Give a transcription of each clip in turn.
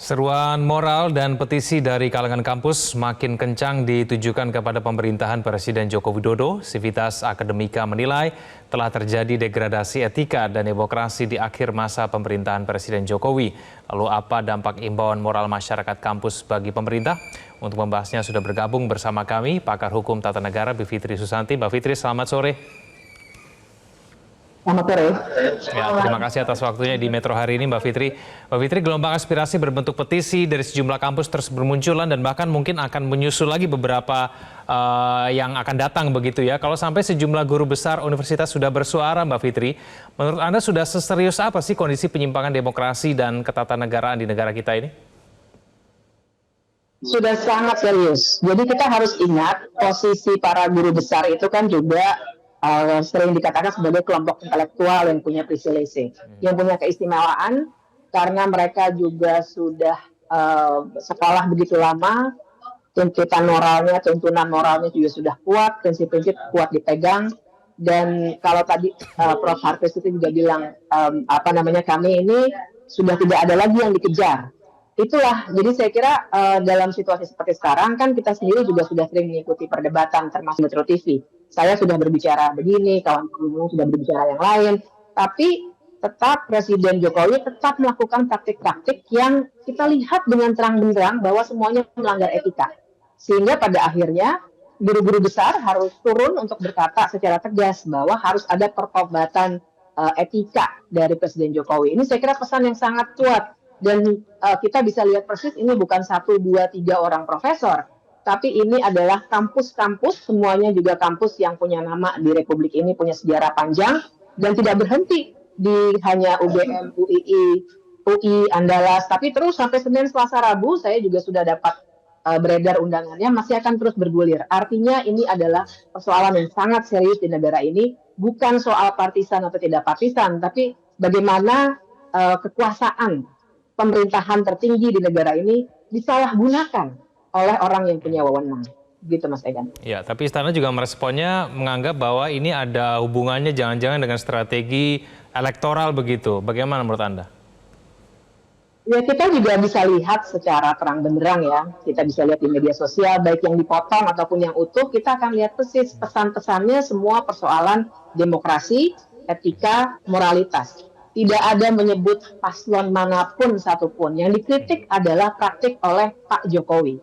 Seruan moral dan petisi dari kalangan kampus makin kencang ditujukan kepada pemerintahan Presiden Joko Widodo. Civitas Akademika menilai telah terjadi degradasi etika dan demokrasi di akhir masa pemerintahan Presiden Jokowi. Lalu apa dampak imbauan moral masyarakat kampus bagi pemerintah? Untuk membahasnya sudah bergabung bersama kami pakar hukum tata negara Bivitri Susanti. Mbak Fitri, selamat sore. Selamat sore. Ya, terima kasih atas waktunya di Metro hari ini, Mbak Fitri. Mbak Fitri, gelombang aspirasi berbentuk petisi dari sejumlah kampus terus bermunculan dan bahkan mungkin akan menyusul lagi beberapa yang akan datang begitu ya. Kalau sampai sejumlah guru besar universitas sudah bersuara, Mbak Fitri, menurut Anda sudah seserius apa sih kondisi penyimpangan demokrasi dan ketatanegaraan di negara kita ini? Sudah sangat serius. Jadi kita harus ingat posisi para guru besar itu kan juga sering dikatakan sebagai kelompok intelektual yang punya privilege, yang punya keistimewaan karena mereka juga sudah sekolah begitu lama, tuntunan moralnya juga sudah kuat, prinsip-prinsip kuat dipegang. Dan kalau tadi Prof. Harpes itu juga bilang kami ini sudah tidak ada lagi yang dikejar. Itulah, jadi saya kira dalam situasi seperti sekarang kan kita sendiri juga sudah sering mengikuti perdebatan termasuk Metro TV. Saya sudah berbicara begini, kawan-kawan sudah berbicara yang lain, tapi tetap Presiden Jokowi tetap melakukan praktik-praktik yang kita lihat dengan terang benderang bahwa semuanya melanggar etika. Sehingga pada akhirnya guru-guru besar harus turun untuk berkata secara tegas bahwa harus ada pertobatan etika dari Presiden Jokowi. Ini saya kira pesan yang sangat kuat. Dan kita bisa lihat persis ini bukan 1, 2, 3 orang profesor, tapi ini adalah kampus-kampus, semuanya juga kampus yang punya nama di Republik ini, punya sejarah panjang, dan tidak berhenti di hanya UGM, UII, UI, Andalas, tapi terus sampai Senin, Selasa, Rabu, saya juga sudah dapat beredar undangannya, masih akan terus bergulir. Artinya ini adalah persoalan yang sangat serius di negara ini, bukan soal partisan atau tidak partisan, tapi bagaimana kekuasaan pemerintahan tertinggi di negara ini disalahgunakan oleh orang yang punya wewenang. Gitu Mas Egan. Ya, tapi istana juga meresponnya menganggap bahwa ini ada hubungannya jangan-jangan dengan strategi elektoral begitu. Bagaimana menurut Anda? Ya, kita juga bisa lihat secara terang benderang ya. Kita bisa lihat di media sosial, baik yang dipotong ataupun yang utuh, kita akan lihat persis pesan-pesannya semua persoalan demokrasi, etika, moralitas. Tidak ada menyebut paslon manapun satupun. Yang dikritik adalah praktik oleh Pak Jokowi.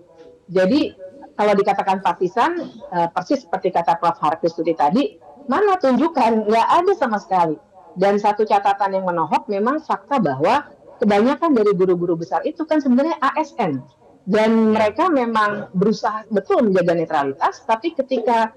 Jadi kalau dikatakan partisan, persis seperti kata Prof. Harpes tadi, mana tunjukkan? Nggak ada sama sekali. Dan satu catatan yang menohok memang fakta bahwa kebanyakan dari guru-guru besar itu kan sebenarnya ASN. Dan mereka memang berusaha betul menjaga netralitas, tapi ketika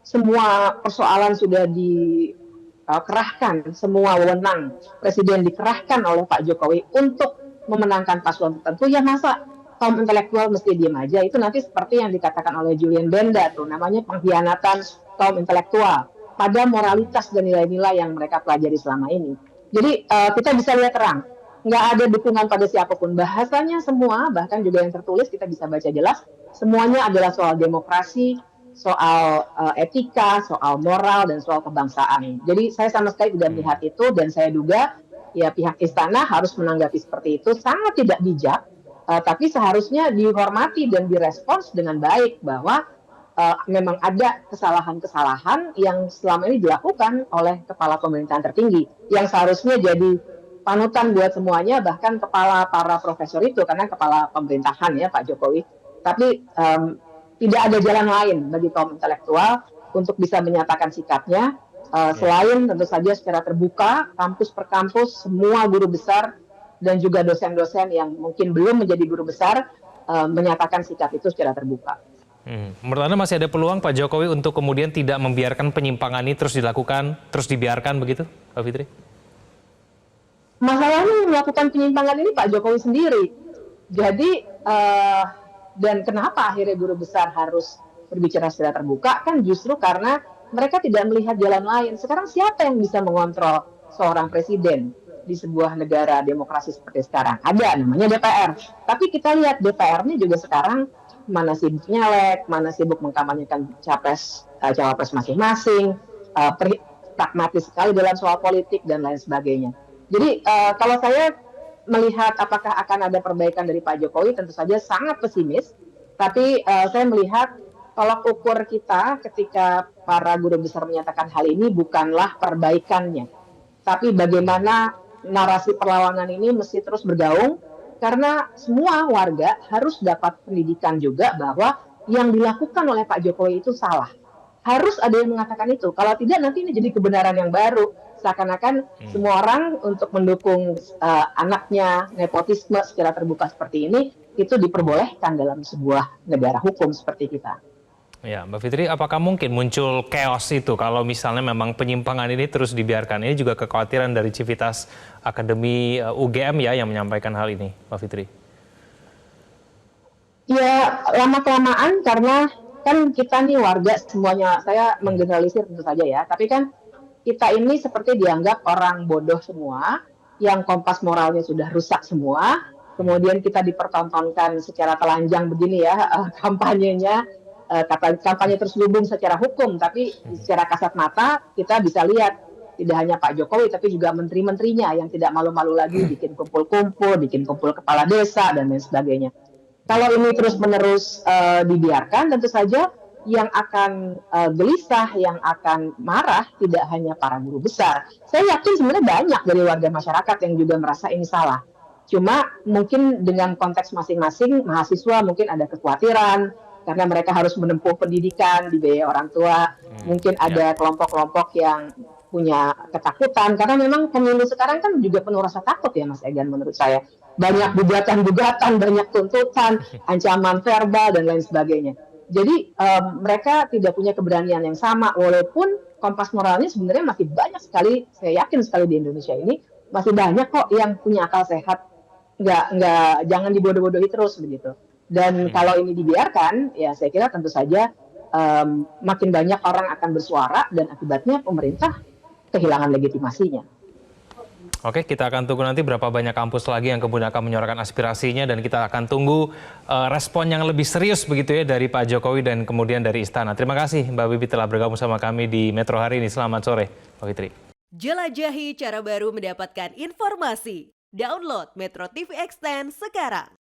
semua persoalan sudah dikerahkan, semua wewenang Presiden dikerahkan oleh Pak Jokowi untuk memenangkan paslon tertentu, ya masa kaum intelektual mesti diam aja? Itu nanti seperti yang dikatakan oleh Julian Benda tuh, namanya pengkhianatan kaum intelektual pada moralitas dan nilai-nilai yang mereka pelajari selama ini. Jadi kita bisa lihat terang, nggak ada dukungan pada siapapun. Bahasanya semua, bahkan juga yang tertulis kita bisa baca jelas, semuanya adalah soal demokrasi, soal etika, soal moral, dan soal kebangsaan. Jadi saya sama sekali tidak melihat itu, dan saya duga ya pihak istana harus menanggapi seperti itu sangat tidak bijak, tapi seharusnya dihormati dan direspons dengan baik bahwa memang ada kesalahan-kesalahan yang selama ini dilakukan oleh kepala pemerintahan tertinggi, yang seharusnya jadi panutan buat semuanya, bahkan kepala para profesor itu, karena kepala pemerintahan ya Pak Jokowi. Tapi tidak ada jalan lain bagi kaum intelektual untuk bisa menyatakan sikapnya, selain tentu saja secara terbuka, kampus per kampus, semua guru besar dan juga dosen-dosen yang mungkin belum menjadi guru besar menyatakan sikap itu secara terbuka. Menurut Anda masih ada peluang Pak Jokowi untuk kemudian tidak membiarkan penyimpangan ini terus dilakukan, terus dibiarkan begitu, Pak Fitri? Masalahnya melakukan penyimpangan ini Pak Jokowi sendiri. Jadi dan kenapa akhirnya guru besar harus berbicara secara terbuka? Kan justru karena mereka tidak melihat jalan lain. Sekarang siapa yang bisa mengontrol seorang presiden di sebuah negara demokrasi seperti sekarang? Ada, namanya DPR. Tapi kita lihat DPR-nya juga sekarang mana sibuk nyalek, mana sibuk mengkampanyekan cawapres masing-masing, pragmatis sekali dalam soal politik dan lain sebagainya. Jadi kalau saya melihat apakah akan ada perbaikan dari Pak Jokowi tentu saja sangat pesimis. Tapi saya melihat tolak ukur kita ketika para guru besar menyatakan hal ini bukanlah perbaikannya, tapi bagaimana narasi perlawanan ini mesti terus bergaung karena semua warga harus dapat pendidikan juga bahwa yang dilakukan oleh Pak Jokowi itu salah. Harus ada yang mengatakan itu. Kalau tidak nanti ini jadi kebenaran yang baru. Seakan-akan semua orang untuk mendukung anaknya nepotisme secara terbuka seperti ini itu diperbolehkan dalam sebuah negara hukum seperti kita. Ya, Mbak Fitri, apakah mungkin muncul chaos itu kalau misalnya memang penyimpangan ini terus dibiarkan? Ini juga kekhawatiran dari Civitas Akademi UGM ya yang menyampaikan hal ini, Mbak Fitri. Ya, lama-kelamaan karena kan kita nih warga semuanya, saya menggeneralisir tentu saja ya, tapi kan kita ini seperti dianggap orang bodoh semua, yang kompas moralnya sudah rusak semua, kemudian kita dipertontonkan secara telanjang begini ya, kampanyenya, kampanye terselubung secara hukum, tapi secara kasat mata kita bisa lihat, tidak hanya Pak Jokowi, tapi juga menteri-menterinya yang tidak malu-malu lagi bikin kumpul-kumpul, bikin kumpul kepala desa, dan lain sebagainya. Kalau ini terus-menerus dibiarkan, tentu saja yang akan gelisah, yang akan marah tidak hanya para guru besar. Saya yakin sebenarnya banyak dari warga masyarakat yang juga merasa ini salah. Cuma mungkin dengan konteks masing-masing, mahasiswa mungkin ada kekhawatiran, karena mereka harus menempuh pendidikan, dibiayai orang tua. Mungkin ada kelompok-kelompok yang punya ketakutan, karena memang pemilu sekarang kan juga penuh rasa takut ya Mas Egan menurut saya. Banyak gugatan-gugatan, banyak tuntutan, ancaman verbal, dan lain sebagainya. Jadi mereka tidak punya keberanian yang sama, walaupun kompas moralnya sebenarnya masih banyak sekali, saya yakin sekali di Indonesia ini, masih banyak kok yang punya akal sehat, jangan dibodoh-bodohi terus begitu. Dan kalau ini dibiarkan, ya saya kira tentu saja makin banyak orang akan bersuara, dan akibatnya pemerintah kehilangan legitimasinya. Oke, kita akan tunggu nanti berapa banyak kampus lagi yang kemudian akan menyuarakan aspirasinya, dan kita akan tunggu respon yang lebih serius begitu ya dari Pak Jokowi dan kemudian dari Istana. Terima kasih Mbak Bibi telah bergabung sama kami di Metro hari ini. Selamat sore, Mbak Fitri. Jelajahi cara baru mendapatkan informasi. Download Metro TV Extend sekarang.